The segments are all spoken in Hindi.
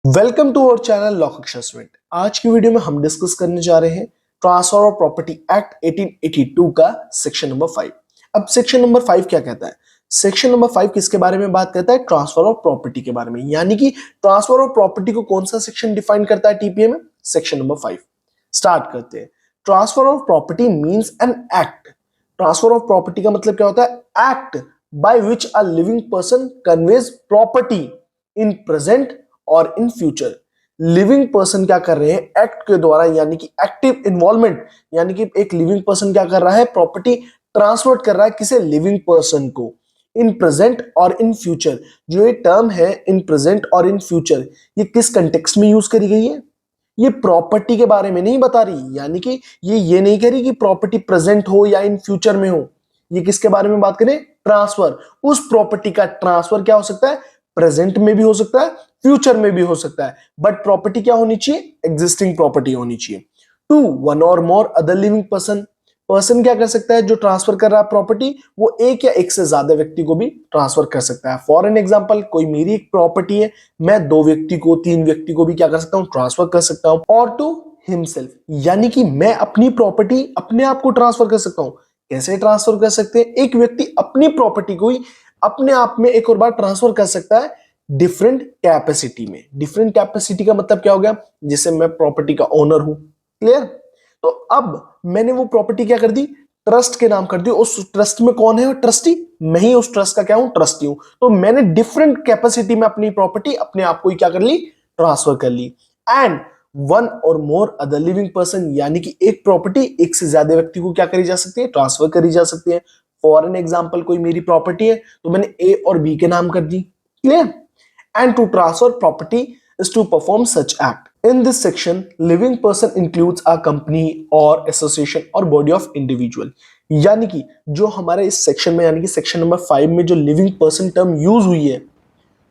Welcome to our channel law Kaksha student. आज की वीडियो में हम डिस्कस करने जा रहे हैं ट्रांसफर ऑफ प्रॉपर्टी एक्ट 1882 का सेक्शन नंबर 5। अब सेक्शन नंबर 5 क्या कहता है? सेक्शन नंबर 5 किसके बारे में बात करता है? ट्रांसफर ऑफ प्रॉपर्टी के बारे में। यानी कि ट्रांसफर ऑफ प्रॉपर्टी को कौन सा सेक्शन डिफाइन करता है टीपीए में? Section number 5। स्टार्ट करते हैं। Transfer of property means an act. Transfer of property का मतलब क्या होता है? Act by which a living person conveys property in present और इन फ्यूचर। लिविंग पर्सन क्या कर रहे हैं? एक्ट के द्वारा, यानी कि एक्टिव इन्वॉल्वमेंट, यानी कि एक लिविंग पर्सन क्या कर रहा है? प्रॉपर्टी ट्रांसफर कर रहा है किसे? लिविंग पर्सन को। इन प्रेजेंट और इन फ्यूचर, जो ये टर्म है इन प्रेजेंट और इन फ्यूचर, ये किस कंटेक्स्ट में यूज करी गई है? ये प्रॉपर्टी के बारे में नहीं बता रही, यानी कि ये नहीं कह रही कि प्रॉपर्टी प्रेजेंट हो या इन फ्यूचर में हो। ये किसके बारे में बात करें? ट्रांसफर। उस प्रॉपर्टी का ट्रांसफर क्या हो सकता है? प्रेजेंट में भी हो सकता है, फ्यूचर में भी हो सकता है, बट प्रॉपर्टी क्या होनी चाहिए? एग्जिस्टिंग प्रॉपर्टी होनी चाहिए। टू वन और more other living person. Person क्या कर सकता है? जो ट्रांसफर कर रहा है प्रॉपर्टी, वो एक या एक से ज्यादा व्यक्ति को भी ट्रांसफर कर सकता है। फॉर एन एग्जांपल, कोई मेरी एक प्रॉपर्टी है, मैं 2 व्यक्ति को, 3 व्यक्ति को भी क्या कर सकता हूं? ट्रांसफर कर सकता हूं। और टू हिमसेल्फ, यानी कि मैं अपनी प्रॉपर्टी अपने आप को ट्रांसफर कर सकता हूं। कैसे ट्रांसफर कर सकते हैं? एक व्यक्ति अपनी प्रॉपर्टी को ही अपने आप में एक और बार ट्रांसफर कर सकता है डिफरेंट कैपेसिटी में। डिफरेंट कैपेसिटी का मतलब क्या हो गया? जैसे मैं प्रॉपर्टी का ओनर हूं, क्लियर? तो अब मैंने वो प्रॉपर्टी क्या कर दी? ट्रस्ट के नाम कर दी। उस ट्रस्ट में कौन है? ट्रस्टी। मैं ही उस ट्रस्ट का क्या हूं? ट्रस्टी हूं। तो मैंने डिफरेंट कैपेसिटी में अपनी प्रॉपर्टी अपने आप को ही क्या कर ली? ट्रांसफर कर ली। एंड वन और मोर अदर लिविंग पर्सन, यानी कि एक प्रॉपर्टी एक से ज्यादा व्यक्ति को क्या करी जा सकती है? ट्रांसफर करी जा सकती है। फॉर एन एग्जाम्पल, कोई मेरी प्रॉपर्टी है तो मैंने ए और बी के नाम कर दी, clear? And to transfer property is to perform such act. In this section, living person includes a company or association or body of individual. यानी कि जो हमारे इस सेक्शन में, यानी कि सेक्शन नंबर 5 में जो लिविंग पर्सन टर्म यूज हुई है,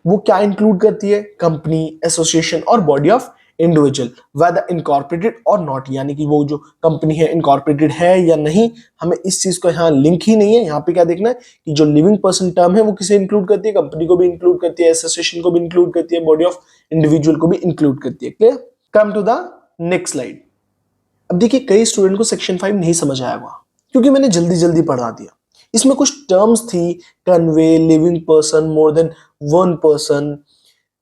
वो क्या इंक्लूड करती है? Company, association or body of individual, whether incorporated or not. यानी कि वो जो कंपनी है इनकॉर्पोरेटेड है या नहीं, हमें इस चीज को यहाँ लिंक ही नहीं है। यहाँ पे क्या देखना है कि जो लिविंग पर्सन टर्म है वो किसे इंक्लूड करती है? कंपनी को भी इंक्लूड करती है, एसोसिएशन को भी इंक्लूड करती है, बॉडी ऑफ इंडिविजुअल को भी इंक्लूड करती है, clear? Come to the next slide. अब देखिए, कई स्टूडेंट को सेक्शन 5 नहीं समझ आया होगा क्योंकि मैंने जल्दी जल्दी पढ़ा दिया। इसमें कुछ टर्म्स थी, convey, living person, more than one person,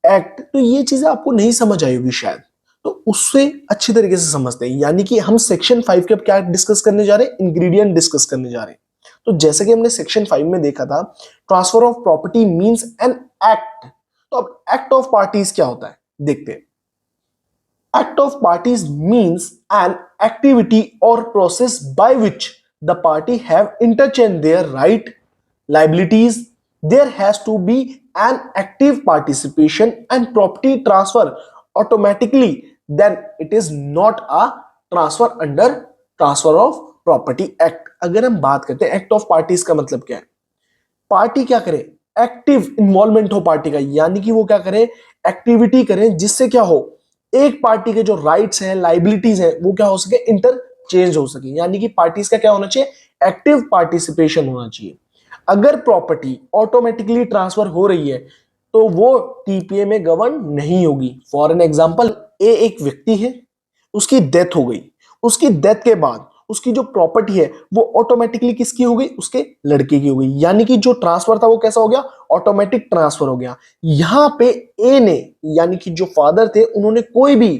act, तो ये चीजें आपको नहीं समझ आई होगी शायद। तो उससे अच्छी तरीके से समझते हैं। यानी कि हम सेक्शन 5 के अब क्या डिस्कस करने जा रहे हैं? इंग्रेडिएंट डिस्कस करने जा रहे हैं। तो जैसे कि हमने सेक्शन 5 में देखा था, transfer of property means an act. तो अब एक्ट ऑफ पार्टीज क्या होता है देखते हैं। Act of parties means an activity or process by which the party have interchanged their right, liabilities. There has to be an active participation and property transfer automatically. Then it is not a transfer under Transfer of Property Act. अगर हम बात करते हैं एक्ट ऑफ पार्टीज का मतलब क्या है? पार्टी क्या करे? एक्टिव इन्वॉल्वमेंट हो पार्टी का, यानी कि वो क्या करे? एक्टिविटी करें जिससे क्या हो? एक पार्टी के जो राइट्स हैं, लाइबिलिटीज हैं, वो क्या हो सके? इंटरचेंज हो सके। यानी कि पार्टीज का क्या होना चाहिए? एक्टिव पार्टिसिपेशन होना चाहिए। अगर प्रॉपर्टी ऑटोमेटिकली ट्रांसफर हो रही है तो वो टीपीए में गवर्न नहीं होगी। फॉर एन एग्जांपल, ए एक व्यक्ति है, उसकी डेथ हो गई। उसकी डेथ के बाद उसकी जो प्रॉपर्टी है वो ऑटोमेटिकली किसकी हो गई? उसके लड़के की हो गई। यानी कि जो ट्रांसफर था वो कैसा हो गया? ऑटोमेटिक ट्रांसफर हो गया। यहां पे ए ने, यानी कि जो फादर थे, उन्होंने कोई भी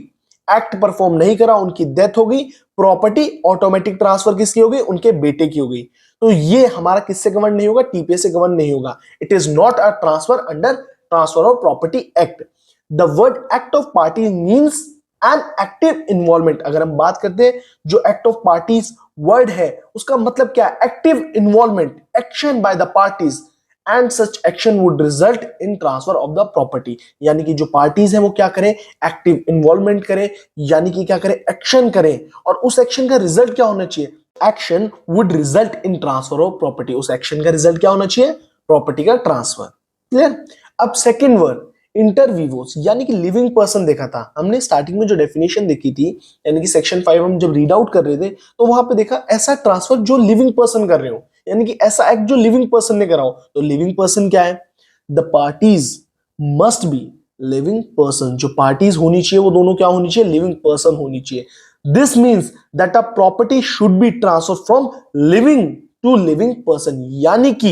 एक्ट परफॉर्म नहीं करा, उनकी डेथ हो गई, प्रॉपर्टी ऑटोमेटिक ट्रांसफर किसकी हो गई? उनके बेटे की हो गई। तो ये हमारा किससे गवर्न नहीं होगा? टीपीए से गवर्न नहीं होगा। It is not a transfer under transfer of property act. The word act of party means an active involvement. अगर हम बात करते हैं, जो एक्ट ऑफ पार्टीज वर्ड है उसका मतलब क्या है? Active involvement, action by the parties, and such action would result in transfer of the property. यानी कि जो पार्टीज हैं वो क्या करें? एक्टिव इन्वॉल्वमेंट करें, यानी कि क्या करें? एक्शन करें। और उस एक्शन का रिजल्ट क्या होना चाहिए? Action would result in transfer of property. उस एक्शन का रिजल्ट क्या होना चाहिए? प्रॉपर्टी का ट्रांसफर, क्लियर? अब सेकेंड वर्ड इंटरवीवोस, यानी कि लिविंग पर्सन देखा था हमने स्टार्टिंग में, जो डेफिनेशन देखी थी, यानी कि सेक्शन 5 हम जब रीड आउट कर रहे थे तो वहां पे देखा ऐसा ट्रांसफर जो लिविंग पर्सन कर रहे हो, यानी कि ऐसा एक्ट जो लिविंग पर्सन ने करा हो। तो लिविंग पर्सन क्या है? The parties must be living person. जो पार्टीज होनी चाहिए वो दोनों क्या होनी चाहिए? लिविंग पर्सन होनी चाहिए। This means that a property should be transfer from living to living person, यानी कि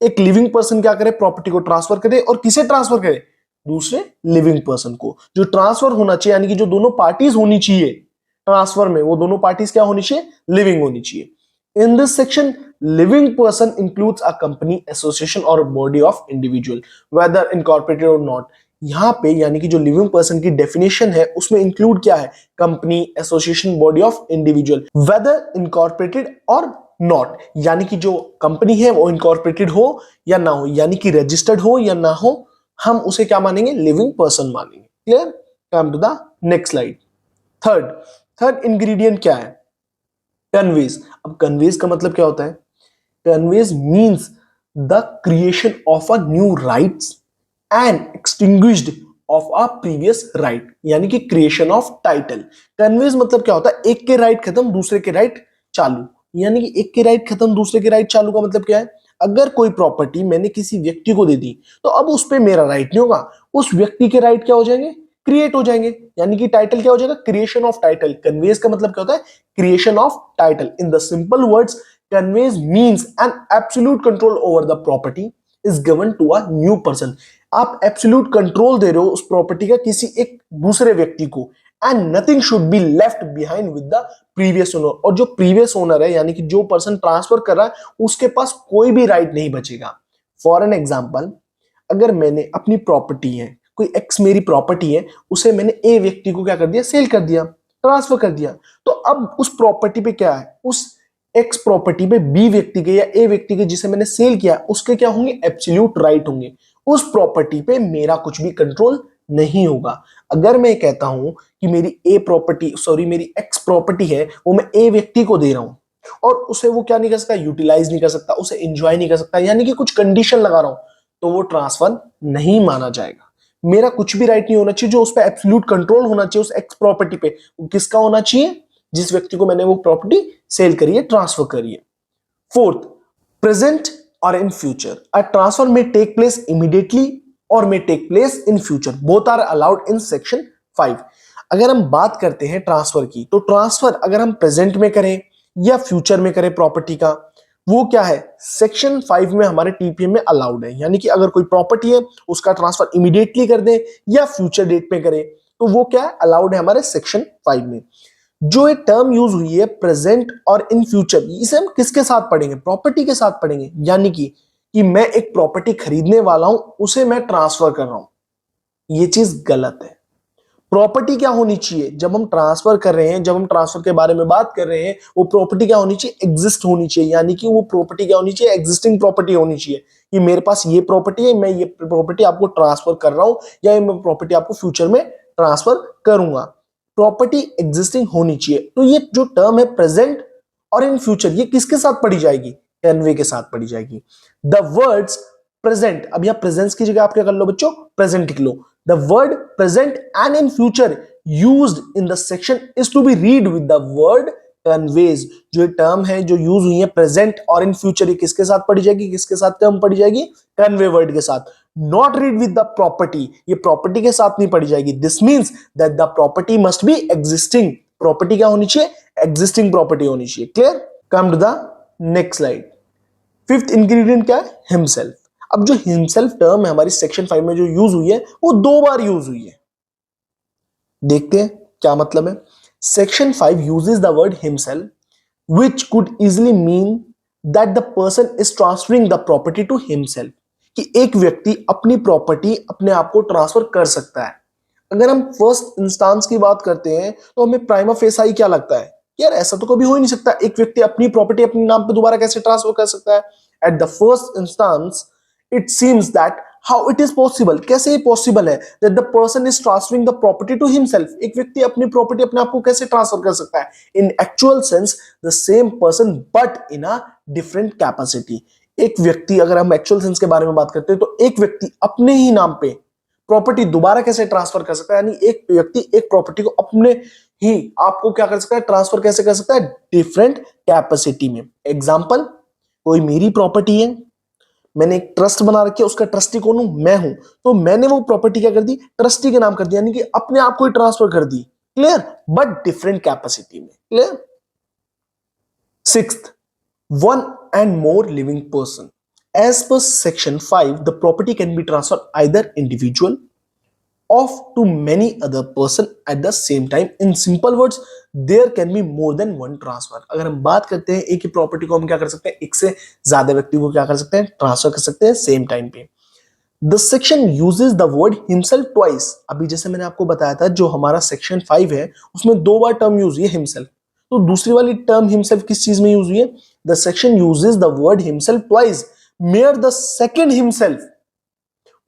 एक लिविंग पर्सन क्या करे? प्रॉपर्टी को ट्रांसफर करे, और किसे ट्रांसफर करे? दूसरे लिविंग पर्सन को। जो ट्रांसफर होना चाहिए, यानी कि जो दोनों पार्टीज होनी चाहिए ट्रांसफर में, वो दोनों पार्टीज क्या होनी चाहिए? लिविंग होनी चाहिए। In this section, living person includes a company, association or body of individual whether incorporated or not. यहां पे यानी कि जो लिविंग पर्सन की डेफिनेशन है उसमें इंक्लूड क्या है? Company, association, body of individual whether incorporated or not, यानी कि जो कंपनी है वो इनकॉर्पोरेटेड हो या ना हो, यानी कि रजिस्टर्ड हो या ना हो, हम उसे क्या मानेंगे? लिविंग पर्सन मानेंगे। Clear? Come to the next slide. Third ingredient क्या है? कन्वेज। अब कन्वेज का मतलब क्या होता है? Conveys means the creation of a new rights and extinguished of a previous right, यानी कि क्रिएशन ऑफ टाइटल। कन्वेज मतलब क्या होता है? एक के राइट खत्म, दूसरे के राइट चालू, यानी कि एक के राइट खत्म, दूसरे के राइट चालू का मतलब क्या है? अगर कोई प्रॉपर्टी मैंने किसी व्यक्ति को दे दी तो अब उस पे मेरा राइट नहीं होगा, उस व्यक्ति के राइट क्या हो जाएंगे? क्रिएट हो जाएंगे, यानी कि टाइटल क्या हो जाएगा? Creation of title. कन्वेज का मतलब क्या होता है? Creation of title. In the simple words, conveyance means an absolute control over the property is given to a new person. आप एब्सोल्यूट कंट्रोल दे रहे हो उस प्रॉपर्टी का किसी एक दूसरे व्यक्ति को, and nothing should be left behind with the previous owner. और जो प्रीवियस ओनर है, यानी कि जो पर्सन ट्रांसफर कर रहा है, उसके पास कोई भी राइट नहीं बचेगा। फॉर एन एग्जाम्पल, अगर मैंने अपनी प्रॉपर्टी है, कोई एक्स मेरी प्रॉपर्टी है, उसे मैंने ए व्यक्ति को क्या कर दिया? सेल कर दिया, ट्रांसफर कर दिया। तो अब उस प्रॉपर्टी पे क्या है? उस एक्स प्रॉपर्टी पे बी व्यक्ति के या ए व्यक्ति के जिसे मैंने सेल किया, उसके क्या होंगे? एब्सोल्यूट राइट होंगे। उस प्रॉपर्टी पे मेरा कुछ भी कंट्रोल नहीं होगा। अगर मैं कहता हूं कि मेरी एक्स प्रॉपर्टी है, वो मैं ए व्यक्ति को दे रहा हूं, और उसे वो क्या नहीं कर सकता? यूटिलाइज नहीं कर सकता, उसे एंजॉय नहीं कर सकता, यानी कि कुछ कंडीशन लगा रहा हूं, तो वो ट्रांसफर नहीं माना जाएगा। मेरा कुछ भी राइट नहीं होना चाहिए, जो उस पर एब्सोल्यूट कंट्रोल होना चाहिए उस एक्स प्रॉपर्टी पे, वो किसका होना चाहिए? जिस व्यक्ति को मैंने वो प्रॉपर्टी सेल करी है, ट्रांसफर करी है। फोर्थ, प्रेजेंट और in future. A transfer may take place immediately और may take place in future, both are allowed in section 5। अगर हम बात करते हैं ट्रांसफर की, तो ट्रांसफर अगर हम प्रेजेंट में करें या फ्यूचर में करें प्रॉपर्टी का, वो क्या है? सेक्शन 5 में हमारे टीपीएम में अलाउड है। यानी कि अगर कोई प्रॉपर्टी है, उसका ट्रांसफर इमीडिएटली कर दें या फ्यूचर डेट में करें, तो वो क्या है? अलाउड है हमारे सेक्शन 5 में। जो एक टर्म यूज हुई है प्रेजेंट और इन फ्यूचर, इसे हम किसके साथ पढ़ेंगे? प्रॉपर्टी के साथ पढ़ेंगे। यानी कि मैं एक प्रॉपर्टी खरीदने वाला हूं, उसे मैं ट्रांसफर कर रहा हूं, ये चीज गलत है। प्रॉपर्टी क्या होनी चाहिए? जब हम ट्रांसफर कर रहे हैं, जब हम ट्रांसफर के बारे में बात कर रहे हैं, वो प्रॉपर्टी क्या होनी चाहिए? एग्जिस्ट होनी चाहिए। यानी कि वो प्रॉपर्टी क्या होनी चाहिए? एग्जिस्टिंग प्रॉपर्टी होनी चाहिए, कि मेरे पास ये प्रॉपर्टी है, मैं ये प्रॉपर्टी आपको ट्रांसफर कर रहा हूं, या मैं प्रॉपर्टी आपको फ्यूचर में ट्रांसफर करूंगा। प्रॉपर्टी एग्जिस्टिंग होनी चाहिए। तो ये जो टर्म है प्रेजेंट और इन फ्यूचर, ये किसके साथ पढ़ी जाएगी? कन्वे के साथ पढ़ी जाएगी। द वर्ड्स प्रेजेंट, अब यहां प्रेजेंस की जगह आप क्या कर लो बच्चों? प्रेजेंट लिख लो। The word present and in future used in the section is to be read with the word conveys. जो टर्म है जो यूज हुई है प्रेजेंट और इन फ्यूचर, ये किसके साथ पढ़ी जाएगी? किसके साथ टर्म पढ़ी जाएगी? कन्वे वर्ड के साथ। Not read with the property, ये प्रॉपर्टी के साथ नहीं पढ़ी जाएगी। This means that the property must be existing. Property क्या होनी चाहिए? एग्जिस्टिंग प्रॉपर्टी होनी चाहिए। Clear? Come to the next slide. Fifth ingredient क्या है? हिमसेल्फ। अब जो हिमसेल्फ टर्म है हमारी सेक्शन 5 में जो यूज हुई है, वो 2 बार यूज हुई है। देखते हैं क्या मतलब है। Section 5 uses the word himself, which could easily mean that the person is transferring the property to himself, कि एक व्यक्ति अपनी प्रॉपर्टी अपने आप को ट्रांसफर कर सकता है। अगर हम फर्स्ट इंस्टांस की बात करते हैं, तो हमें प्राइमा फेसाई क्या लगता है? यार ऐसा तो कभी हो ही नहीं सकता, एक व्यक्ति अपनी प्रॉपर्टी अपने नाम पे दोबारा कैसे ट्रांसफर कर सकता है? At the first instance it seems that how it is possible, कैसे ये पॉसिबल है that the person is transferring the property to himself. एक व्यक्ति अपनी प्रॉपर्टी अपने आप को कैसे ट्रांसफर कर सकता है? इन actual sense the same person but in a different capacity. एक व्यक्ति, अगर हम एक्चुअल सेंस के बारे में बात करते हैं, तो एक व्यक्ति अपने ही नाम पे प्रॉपर्टी दोबारा कैसे ट्रांसफर कर सकता है? यानी एक व्यक्ति एक प्रॉपर्टी को अपने ही आपको क्या कर सकता है? ट्रांसफर कैसे कर सकता है? डिफरेंट कैपेसिटी में। एग्जांपल, कोई मेरी प्रॉपर्टी है, मैंने एक ट्रस्ट बना रखी है, उसका ट्रस्टी कौन हूं? मैं हूं। तो मैंने वो प्रॉपर्टी क्या कर दी? ट्रस्टी के नाम कर दी, यानी कि अपने आप को ही ट्रांसफर कर दी। क्लियर? बट डिफरेंट कैपेसिटी में। Clear? Sixth, one and more living person. As per section 5, the property can be transferred either individual of to many other person at the same time. In simple words, there can be more than one transfer. अगर हम बात करते हैं एक ही प्रॉपर्टी को हम क्या कर सकते हैं? एक से ज्यादा व्यक्ति को क्या कर सकते हैं? ट्रांसफर कर सकते हैं सेम टाइम पे। The section uses the word himself twice. अभी जैसे मैंने आपको बताया था, जो हमारा सेक्शन 5 है उसमें दो बार टर्म यूज हुई है himself। तो दूसरी वाली टर्म himself किस चीज में यूज हुई है? The section uses the word himself twice, where the second himself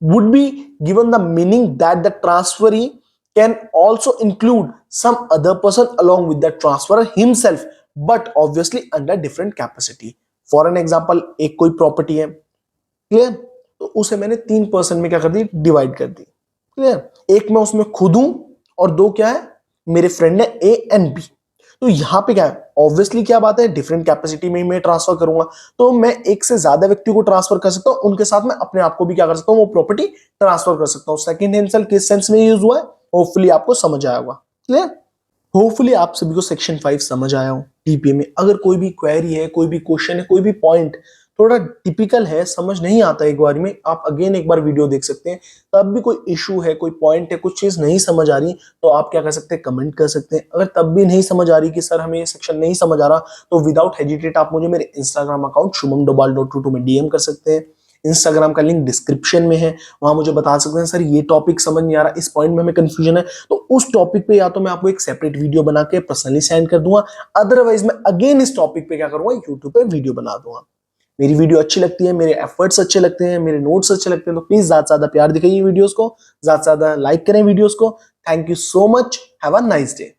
would be given the meaning that the transferee can also include some other person along with the transferer himself, but obviously under different capacity. For an example, एक कोई प्रॉपर्टी है, क्लियर, तो उसे मैंने 3% में क्या कर दी? डिवाइड कर दी। क्लियर? एक मैं उसमें खुद हूं और दो क्या है? मेरे फ्रेंड है ए एंड बी। तो यहां पे क्या है? ऑब्वियसली क्या बात है? डिफरेंट कैपेसिटी में ही मैं ट्रांसफर करूंगा, तो मैं एक से ज्यादा व्यक्ति को ट्रांसफर कर सकता हूं, उनके साथ में अपने आप को भी क्या कर सकता हूं? वो प्रॉपर्टी ट्रांसफर कर सकता हूं। सेकंड हैंड सेल किस सेंस में यूज हुआ है? होपफुली आपको समझ आया होगा। क्लियर? होपफुली आप सभी को सेक्शन 5 समझ आया हो टीपीए में। अगर कोई भी क्वेरी है, कोई भी क्वेश्चन है, कोई भी पॉइंट थोड़ा टिपिकल है, समझ नहीं आता एक बार में, आप अगेन एक बार वीडियो देख सकते हैं। तब भी कोई इशू है, कोई पॉइंट है, कुछ चीज नहीं समझ आ रही, तो आप क्या कर सकते हैं? कमेंट कर सकते हैं। अगर तब भी नहीं समझ आ रही कि सर हमें ये सेक्शन नहीं समझ आ रहा, तो विदाउट हेजिटेट आप मुझे मेरे इंस्टाग्राम अकाउंट shubhamdobal.22 में डीएम कर सकते हैं। इंस्टाग्राम का लिंक डिस्क्रिप्शन में है, वहां मुझे बता सकते हैं सर ये टॉपिक समझ नहीं आ रहा, इस पॉइंट में हमें कंफ्यूजन है, तो उस टॉपिक पे या तो मैं आपको एक सेपरेट वीडियो बना के पर्सनली सेंड कर दूंगा, अदरवाइज मैं अगेन इस टॉपिक पे क्या करूंगा? यूट्यूब पे वीडियो बना दूंगा। मेरी वीडियो अच्छी लगती है, मेरे एफर्ट्स अच्छे लगते हैं, मेरे नोट्स अच्छे लगते हैं, तो प्लीज ज्यादा से ज्यादा प्यार दिखाइए वीडियोस को, ज्यादा से ज्यादा लाइक करें वीडियोस को। Thank you so much, have a nice day.